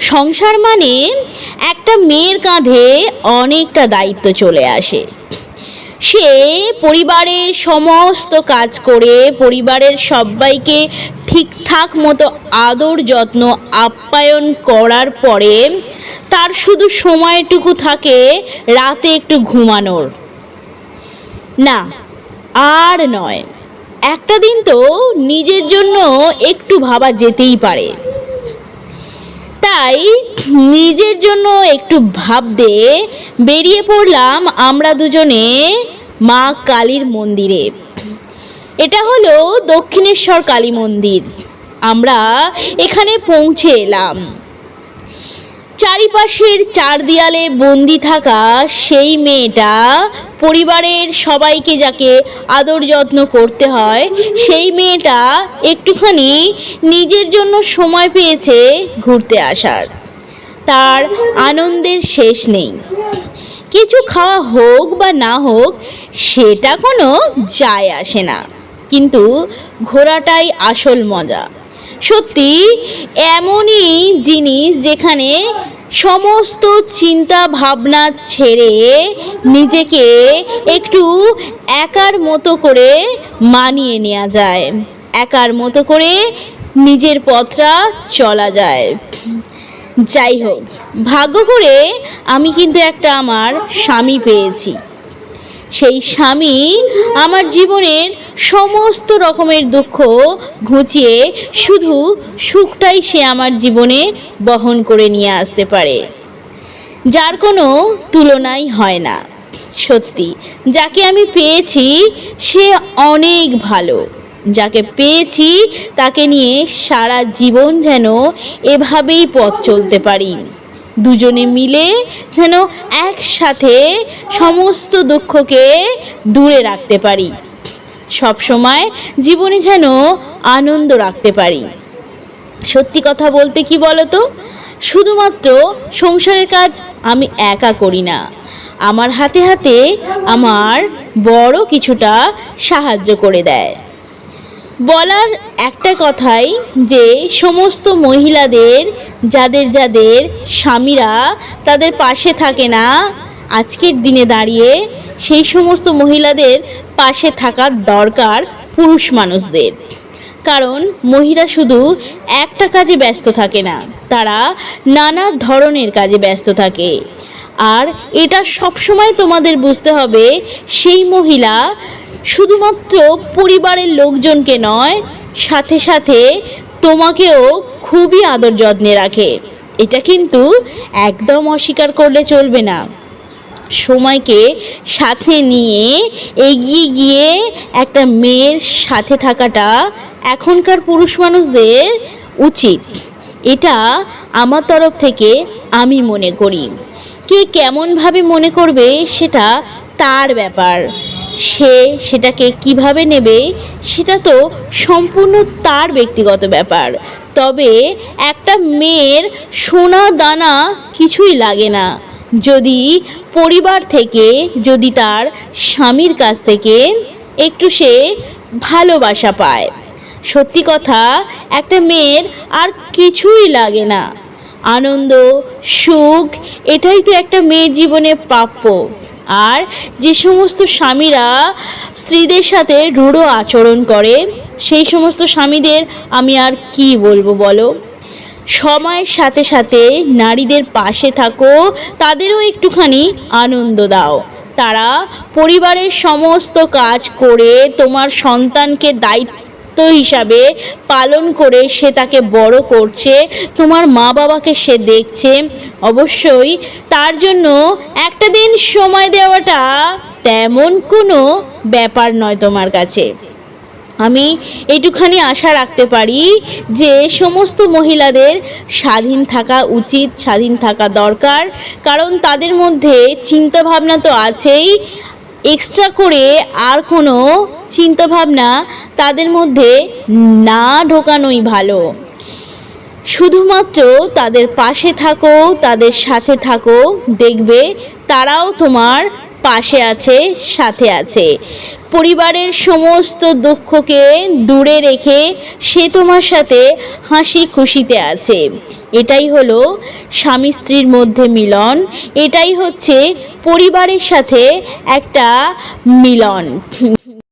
সংসার মানে একটা মেয়ের কাঁধে অনেকটা দায়িত্ব চলে আসে। সে পরিবারের সমস্ত কাজ করে পরিবারের সবাইকে ঠিকঠাক মতো আদর যত্ন আপ্যায়ন করার পরে তার শুধু সময়টুকু থাকে রাতে একটু ঘুমানোর। না, আর নয়, একটা দিন তো নিজের জন্য একটু ভাবা যেতেই পারে। তাই নিজের জন্য একটু ভাবতে বেরিয়ে পড়লাম আমরা দুজনে মা কালীর মন্দিরে। এটা হলো দক্ষিণেশ্বর কালী মন্দির। আমরা এখানে পৌঁছে এলাম। চারিপাশের চার দেয়ালে বন্দি থাকা সেই মেয়েটা, পরিবারের সবাইকে যাকে আদর যত্ন করতে হয়, সেই মেয়েটা একটুখানি নিজের জন্য সময় পেয়েছে ঘুরতে আসার। তার আনন্দের শেষ নেই। কিছু খাওয়া হোক বা না হোক সেটা কোনো যায় আসে না, কিন্তু ঘোরাটাই আসল মজা। সত্যি এমনই জিনিস যেখানে সমস্ত চিন্তা ভাবনা ছেড়ে নিজেকে একটু একার মতো করে মানিয়ে নেওয়া যায়, একার মতো করে নিজের পথটা চলা যায়। যাই হোক, ভাগ্য করে আমি কিন্তু একটা আমার স্বামী পেয়েছি। সেই স্বামী আমার জীবনের সমস্ত রকমের দুঃখ ঘুচিয়ে শুধু সুখটাই সে আমার জীবনে বহন করে নিয়ে আসতে পারে, যার কোনো তুলনাই হয় না। সত্যি যাকে আমি পেয়েছি সে অনেক ভালো। যাকে পেয়েছি তাকে নিয়ে সারা জীবন যেন এভাবেই পথ চলতে পারি, দুজনে মিলে যেন একসাথে সমস্ত দুঃখকে দূরে রাখতে পারি, সব সময় জীবনে যেন আনন্দ রাখতে পারি। সত্যি কথা বলতে কি বলতো, শুধুমাত্র সংসারের কাজ আমি একা করি না, আমার হাতে হাতে আমার বড় কিছুটা সাহায্য করে দেয়। বলার একটা কথাই যে সমস্ত মহিলাদের যাদের যাদের স্বামীরা তাদের পাশে থাকে না আজকের দিনে দাঁড়িয়ে, সেই সমস্ত মহিলাদের পাশে থাকার দরকার পুরুষ মানুষদের। কারণ মহিলা শুধু একটা কাজে ব্যস্ত থাকে না, তারা নানা ধরনের কাজে ব্যস্ত থাকে। আর এটা সবসময় তোমাদের বুঝতে হবে, সেই মহিলা শুধুমাত্র পরিবারের লোকজনকে নয়, সাথে সাথে তোমাকেও খুবই আদর যত্নে রাখে। এটা কিন্তু একদম অস্বীকার করলে চলবে না। সময়কে সাথে নিয়ে এগিয়ে গিয়ে একটা মেয়ের সাথে থাকাটা এখনকার পুরুষ মানুষদের উচিত। এটা আমার তরফ থেকে আমি মনে করি। কে কেমনভাবে মনে করবে সেটা তার ব্যাপার, সে সেটাকে কিভাবে নেবে সেটা তো সম্পূর্ণ তার ব্যক্তিগত ব্যাপার। তবে একটা মেয়ের সোনা দানা কিছুই লাগে না যদি পরিবার থেকে, যদি তার স্বামীর কাছ থেকে একটু সে ভালোবাসা পায়। সত্যি কথা, একটা মেয়ের আর কিছুই লাগে না। আনন্দ, সুখ, এটাই তো একটা মেয়ের জীবনে প্রাপ্য। আর যে সমস্ত স্বামীরা স্ত্রীদের সাথে রূঢ় আচরণ করে, সেই সমস্ত স্বামীদের আমি আর কি বলবো বলো। সময়ের সাথে সাথে নারীদের পাশে থাকো, তাদেরও একটুখানি আনন্দ দাও। তারা পরিবারের সমস্ত কাজ করে তোমার সন্তানকে দায়িত্ব হিসাবে পালন করে সে তাকে বড় করছে, তোমার মা বাবাকে সে দেখছে। অবশ্যই তার জন্য একটা দিন সময় দেওয়াটা তেমন কোনো ব্যাপার নয় তোমার কাছে। আমি এইটুখানি আশা রাখতে পারি যে সমস্ত মহিলাদের স্বাধীন থাকা উচিত, স্বাধীন থাকা দরকার। কারণ তাদের মধ্যে চিন্তাভাবনা তো আছেই, এক্সট্রা করে আর কোনো চিন্তাভাবনা তাদের মধ্যে না ঢোকানোই ভালো। শুধুমাত্র তাদের পাশে থাকো, তাদের সাথে থাকো, দেখবে তারাও তোমার পাশে আছে, সাথে আছে। পরিবারের সমস্ত দুঃখকে দূরে রেখে সে তোমার সাথে হাসি খুশিতে আছে। এটাই হলো স্বামী স্ত্রীর মধ্যে মিলন, এটাই হচ্ছে পরিবারের সাথে একটা মিলন।